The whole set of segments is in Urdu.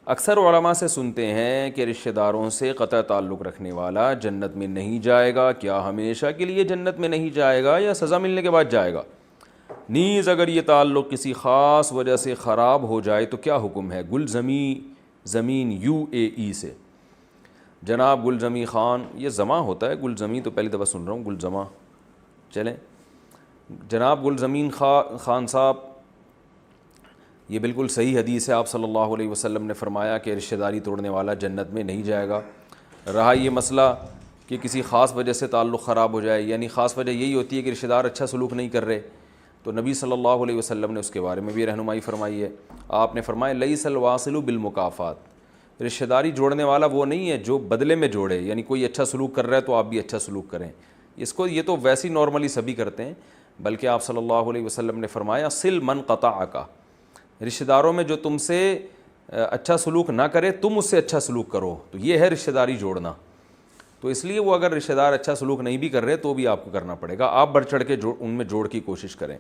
اکثر علماء سے سنتے ہیں کہ رشتہ داروں سے قطع تعلق رکھنے والا جنت میں نہیں جائے گا. کیا ہمیشہ کے لیے جنت میں نہیں جائے گا یا سزا ملنے کے بعد جائے گا؟ نیز اگر یہ تعلق کسی خاص وجہ سے خراب ہو جائے تو کیا حکم ہے؟ گلزمی زمین UAE سے. جناب گلزمی خان، یہ زماں ہوتا ہے، گلزمی تو پہلی دفعہ سن رہا ہوں، گلزماں. چلیں جناب گلزمین خان صاحب، یہ بالکل صحیح حدیث ہے. آپ صلی اللہ علیہ وسلم نے فرمایا کہ رشتہ داری توڑنے والا جنت میں نہیں جائے گا. رہا یہ مسئلہ کہ کسی خاص وجہ سے تعلق خراب ہو جائے، یعنی خاص وجہ یہی ہوتی ہے کہ رشتہ دار اچھا سلوک نہیں کر رہے، تو نبی صلی اللہ علیہ وسلم نے اس کے بارے میں بھی رہنمائی فرمائی ہے. آپ نے فرمایا لیس الواصل بالمکافات، رشتہ داری جوڑنے والا وہ نہیں ہے جو بدلے میں جوڑے، یعنی کوئی اچھا سلوک کر رہا ہے تو آپ بھی اچھا سلوک کریں. یہ تو ویسے ہی نارملی سبھی کرتے ہیں، بلکہ آپ صلی اللہ علیہ وسلم نے فرمایا سل من قطعک، رشتہ داروں میں جو تم سے اچھا سلوک نہ کرے تم اس سے اچھا سلوک کرو، تو یہ ہے رشتہ داری جوڑنا. تو اس لیے وہ اگر رشتہ دار اچھا سلوک نہیں بھی کر رہے تو بھی آپ کو کرنا پڑے گا، آپ بڑھ چڑھ کے ان میں جوڑ کی کوشش کریں.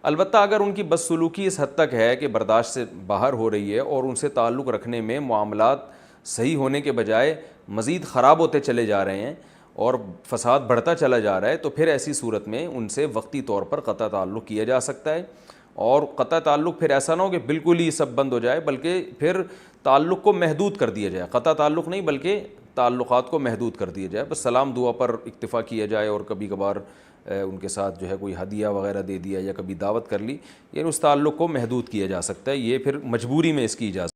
البتہ اگر ان کی بدسلوکی اس حد تک ہے کہ برداشت سے باہر ہو رہی ہے اور ان سے تعلق رکھنے میں معاملات صحیح ہونے کے بجائے مزید خراب ہوتے چلے جا رہے ہیں اور فساد بڑھتا چلا جا رہا ہے، تو پھر ایسی صورت میں ان سے وقتی طور پر قطع تعلق کیا جا سکتا ہے. اور قطع تعلق پھر ایسا نہ ہو کہ بالکل ہی سب بند ہو جائے، بلکہ پھر تعلق کو محدود کر دیا جائے. قطع تعلق نہیں بلکہ تعلقات کو محدود کر دیا جائے، بس سلام دعا پر اکتفا کیا جائے اور کبھی کبھار ان کے ساتھ جو ہے کوئی ہدیہ وغیرہ دے دیا یا کبھی دعوت کر لی، یعنی اس تعلق کو محدود کیا جا سکتا ہے. یہ پھر مجبوری میں اس کی اجازت